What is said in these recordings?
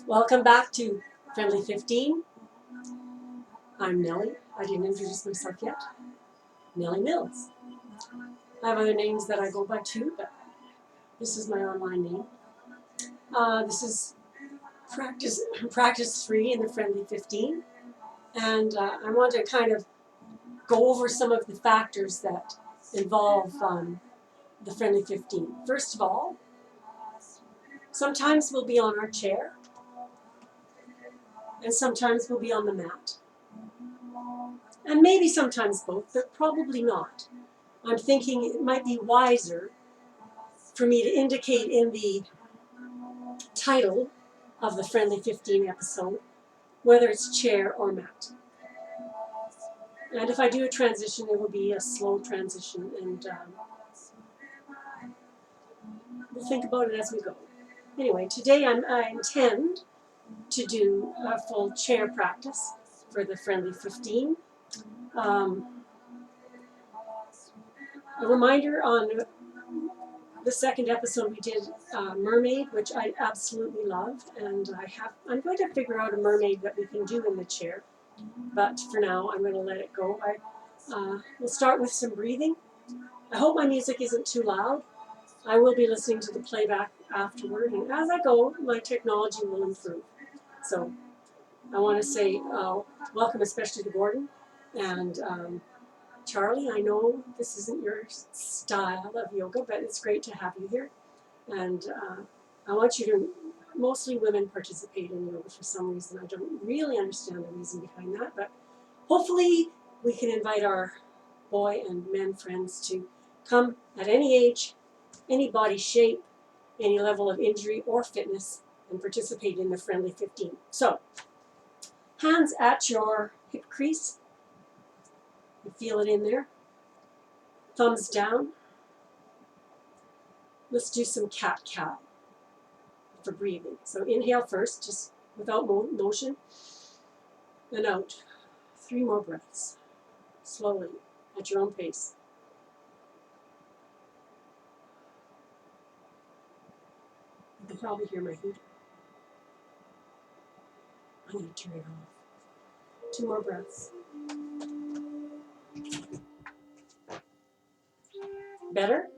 Welcome back to Friendly 15. I'm Nellie. I didn't introduce myself yet. Nellie Mills. I have other names that I go by too, but this is my online name. This is practice 3 in the Friendly 15. And I want to kind of go over some of the factors that involve the Friendly 15. First of all, sometimes we'll be on our chair, and sometimes we'll be on the mat. And maybe sometimes both, but probably not. I'm thinking it might be wiser for me to indicate in the title of the Friendly 15 episode whether it's chair or mat. And if I do a transition, it will be a slow transition, and we'll think about it as we go. Anyway, today I intend to do a full chair practice for the Friendly 15. A reminder on the second episode we did mermaid, which I absolutely love, and I'm going to figure out a mermaid that we can do in the chair, but for now I'm going to let it go. We'll start with some breathing. I hope my music isn't too loud. I will be listening to the playback afterward, and as I go, my technology will improve. So I want to say welcome especially to Gordon and Charlie. I know this isn't your style of yoga, but it's great to have you here. And I want you to, mostly women participate in yoga for some reason. I don't really understand the reason behind that, but hopefully we can invite our boy and men friends to come at any age, any body shape, any level of injury or fitness, and participate in the Friendly 15. So, hands at your hip crease. You feel it in there. Thumbs down. Let's do some cat-cow for breathing. So inhale first, just without motion, and out. 3 more breaths, slowly, at your own pace. You can probably hear my heater. I'm going to turn it off. 2 more breaths. Better?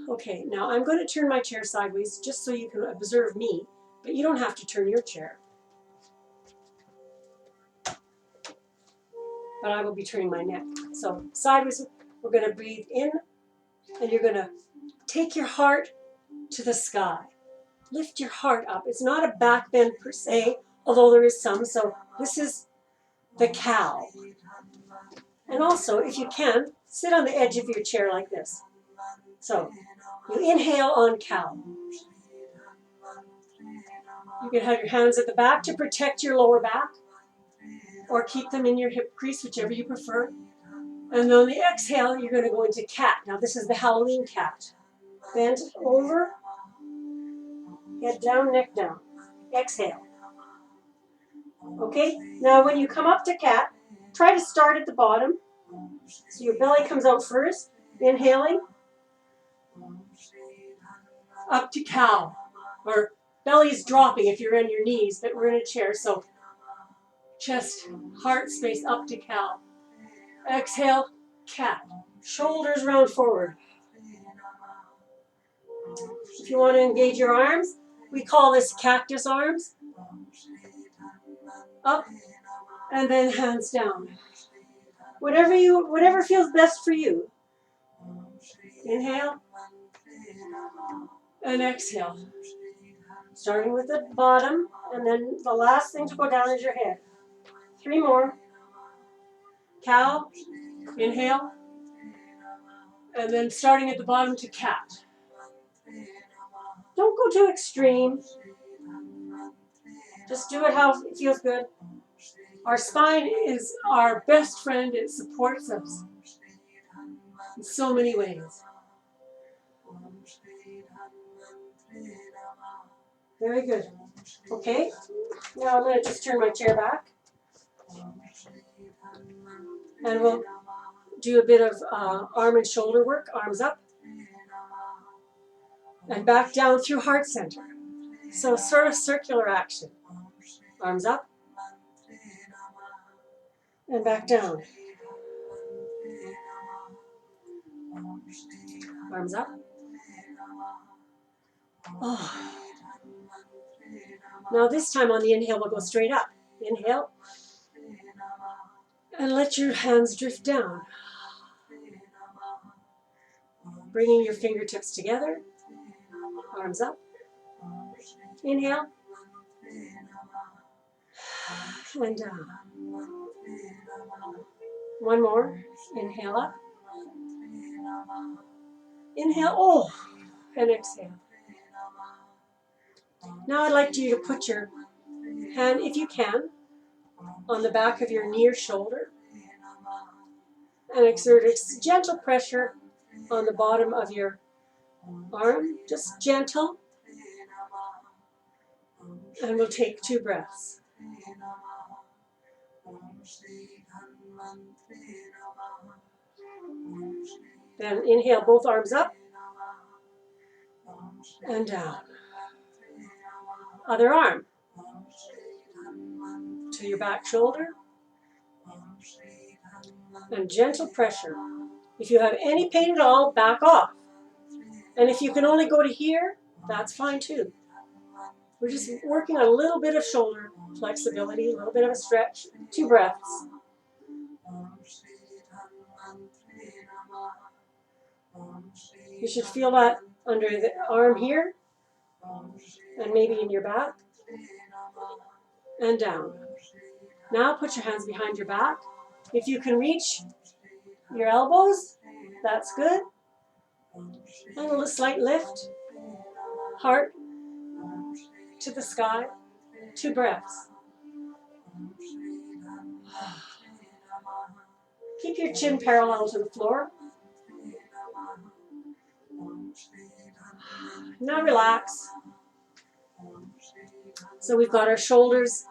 Okay, now I'm going to turn my chair sideways just so you can observe me, but you don't have to turn your chair. But I will be turning my neck. So sideways, we're going to breathe in, and you're going to take your heart to the sky. Lift your heart up. It's not a back bend per se, although there is some. So this is the cow. And also, if you can, sit on the edge of your chair like this. So you inhale on cow. You can have your hands at the back to protect your lower back, or keep them in your hip crease, whichever you prefer. And on the exhale, you're going to go into cat. Now this is the Halloween cat. Bend over, head down, neck down. Exhale. Okay, now when you come up to cat, try to start at the bottom. So your belly comes out first, inhaling, up to cow, or belly's dropping if you're on your knees, but we're in a chair, so chest, heart space up to cow. Exhale, cat, shoulders round forward. If you want to engage your arms, we call this cactus arms. Up, and then hands down. Whatever feels best for you. Inhale and exhale. Starting with the bottom, and then the last thing to go down is your head. 3 more. Cow, inhale, and then starting at the bottom to cat. Don't go too extreme. Just do it how it feels good. Our spine is our best friend. It supports us in so many ways. Very good. Okay, now I'm going to just turn my chair back. And we'll do a bit of arm and shoulder work, arms up. And back down through heart center. So sort of circular action. Arms up. And back down. Arms up. Oh. Now this time on the inhale, we'll go straight up. Inhale. And let your hands drift down. Bringing your fingertips together. Arms up. Inhale. And down. One more. Inhale up. Inhale. Oh. And exhale. Now I'd like you to put your hand, if you can, on the back of your knee or shoulder. And exert gentle pressure on the bottom of your arm. Just gentle. And we'll take 2 breaths. Then inhale, both arms up and down. Other arm to your back shoulder. And gentle pressure. If you have any pain at all, back off. And if you can only go to here, that's fine too. We're just working on a little bit of shoulder flexibility, a little bit of a stretch. 2 breaths. You should feel that under the arm here, and maybe in your back, and down. Now put your hands behind your back. If you can reach your elbows, that's good. And a slight lift. Heart to the sky. 2 breaths. Keep your chin parallel to the floor. Now relax. So we've got our shoulders.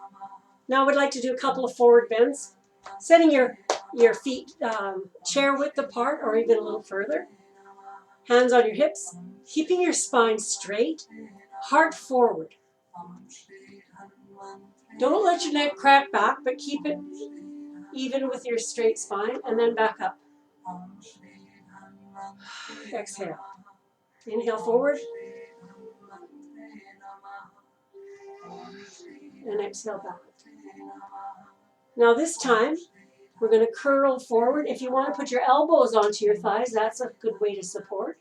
Now we'd like to do a couple of forward bends. Setting your feet chair width apart or even a little further. Hands on your hips. Keeping your spine straight. Heart forward. Don't let your neck crack back, but keep it even with your straight spine, and then back up. Exhale. Inhale forward. And exhale back. Now this time, we're going to curl forward. If you want to put your elbows onto your thighs, that's a good way to support.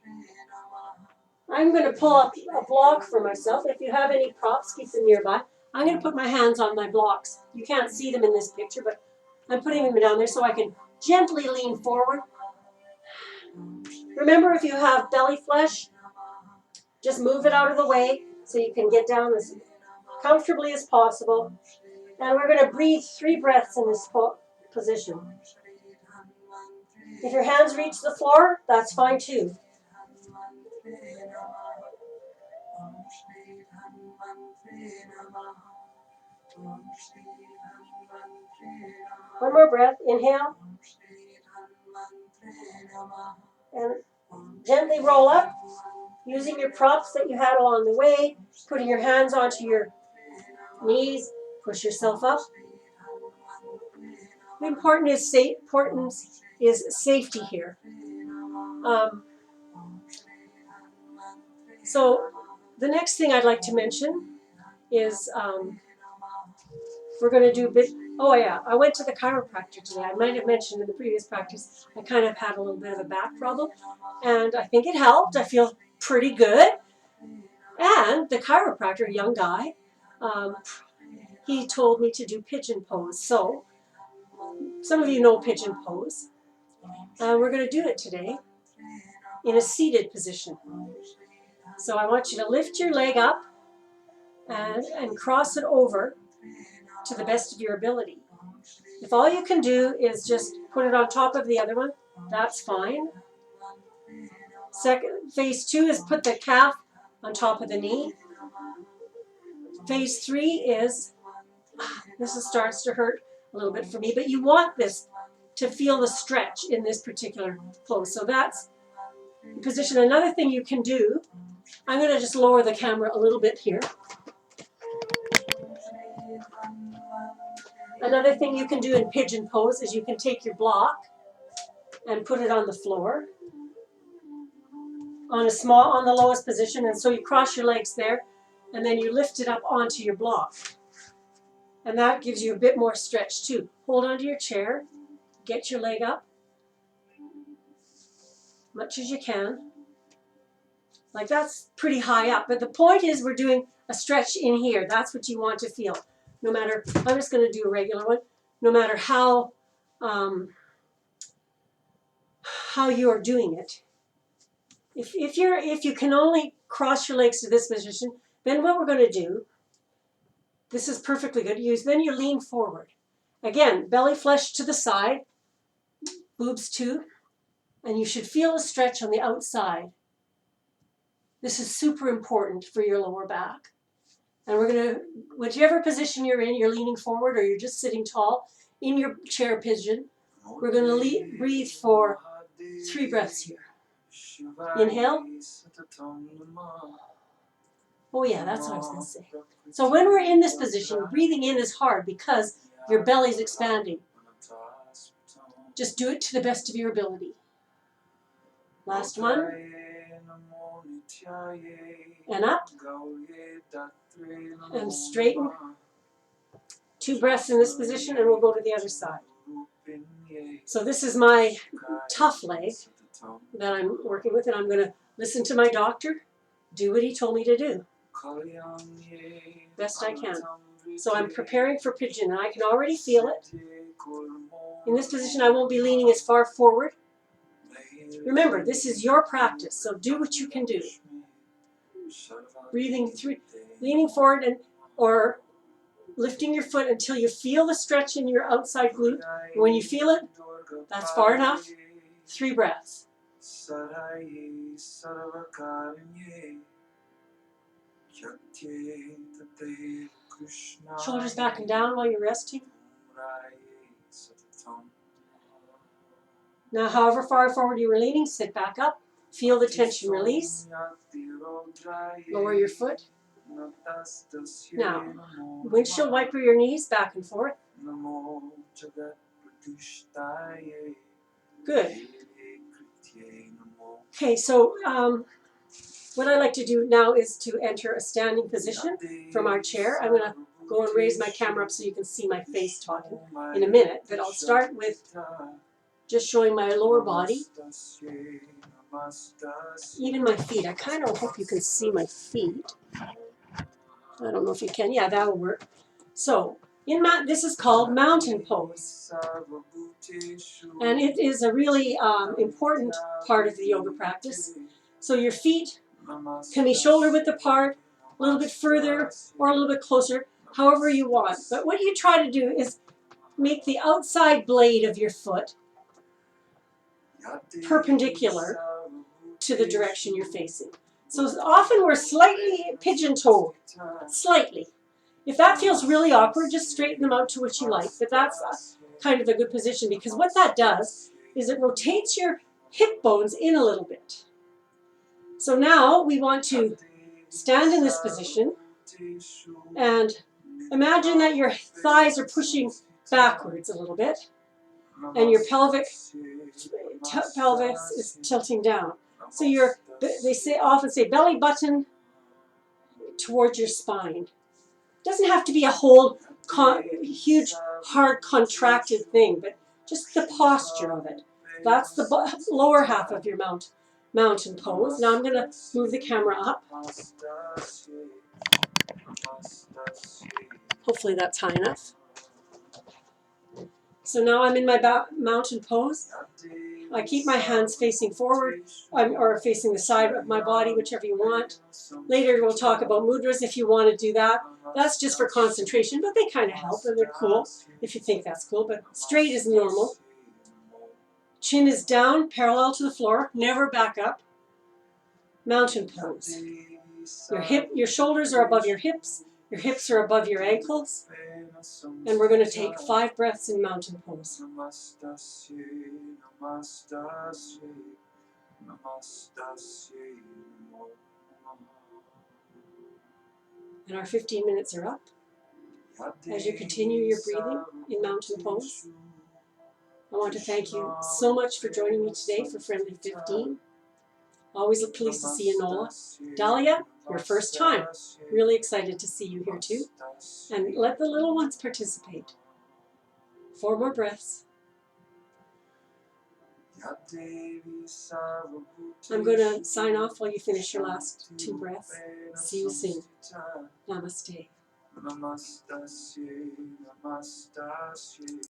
I'm going to pull up a block for myself. If you have any props, keep them nearby. I'm going to put my hands on my blocks. You can't see them in this picture, but I'm putting them down there so I can gently lean forward. Remember, if you have belly flesh, just move it out of the way so you can get down as comfortably as possible. And we're going to breathe 3 breaths in this position. If your hands reach the floor, that's fine too. One more breath. Inhale. And gently roll up, using your props that you had along the way, putting your hands onto your knees, push yourself up. The importance is safety here. So the next thing I'd like to mention is we're going to do a bit. Oh yeah, I went to the chiropractor today. I might have mentioned in the previous practice I kind of had a little bit of a back problem, and I think it helped. I feel pretty good. And the chiropractor, a young guy, he told me to do pigeon pose. So some of you know pigeon pose. We're going to do it today in a seated position. So I want you to lift your leg up and cross it over to the best of your ability. If all you can do is just put it on top of the other one, that's fine. Phase 2 is put the calf on top of the knee. Phase 3 is, this starts to hurt a little bit for me, but you want this to feel the stretch in this particular pose. So that's the position. Another thing you can do I'm going to just lower the camera a little bit here. Another thing you can do in pigeon pose is you can take your block and put it on the floor on the lowest position, and so you cross your legs there, and then you lift it up onto your block. And that gives you a bit more stretch too. Hold onto your chair, get your leg up, much as you can. Like that's pretty high up, but the point is we're doing a stretch in here. That's what you want to feel. No matter, I'm just going to do a regular one, no matter how you're doing it. If you can only cross your legs to this position, then what we're going to do, this is perfectly good, then you lean forward. Again, belly flesh to the side, boobs too, and you should feel a stretch on the outside. This is super important for your lower back. And we're going to, whichever position you're in, you're leaning forward or you're just sitting tall in your chair pigeon, we're going to breathe for 3 breaths here. Inhale. Oh yeah, that's what I was going to say. So when we're in this position, breathing in is hard because your belly's expanding. Just do it to the best of your ability. Last one. And up. And straighten. 2 breaths in this position and we'll go to the other side. So this is my tough leg that I'm working with, and I'm going to listen to my doctor, do what he told me to do. Best I can. So I'm preparing for pigeon, and I can already feel it. In this position, I won't be leaning as far forward. Remember, this is your practice, so do what you can do. Breathing through, leaning forward or lifting your foot until you feel the stretch in your outside glute. When you feel it, that's far enough. 3 breaths. Shoulders back and down while you're resting. Now, however far forward you were leaning, sit back up. Feel the tension release. Lower your foot. Now, windshield wiper your knees back and forth. Good. Okay, so what I like to do now is to enter a standing position from our chair. I'm going to go and raise my camera up so you can see my face talking in a minute, but I'll start with just showing my lower body. Even my feet. I kind of hope you can see my feet. I don't know if you can. Yeah, that'll work. So, this is called mountain pose. And it is a really important part of the yoga practice. So your feet can be shoulder width apart, a little bit further, or a little bit closer, however you want. But what you try to do is make the outside blade of your foot perpendicular to the direction you're facing. So often we're slightly pigeon-toed, slightly. If that feels really awkward, just straighten them out to what you like. But that's kind of a good position because what that does is it rotates your hip bones in a little bit. So now we want to stand in this position and imagine that your thighs are pushing backwards a little bit and your pelvis is tilting down. So often say belly button towards your spine. It doesn't have to be a whole huge, hard, contracted thing, but just the posture of it. That's the lower half of your mountain pose. Now I'm going to move the camera up. Hopefully that's high enough. So now I'm in my mountain pose. I keep my hands facing forward or facing the side of my body, whichever you want. Later we'll talk about mudras if you want to do that. That's just for concentration, but they kind of help and they're cool if you think that's cool. But straight is normal. Chin is down, parallel to the floor, never back up. Mountain pose. Your shoulders are above your hips are above your ankles. And we're going to take 5 breaths in mountain pose. And our 15 minutes are up. As you continue your breathing in mountain pose, I want to thank you so much for joining me today for Friendly 15. Always pleased to see you, Nola. Dahlia, your first time. Really excited to see you here too. And let the little ones participate. 4 more breaths. I'm going to sign off while you finish your last 2 breaths. See you soon. Namaste.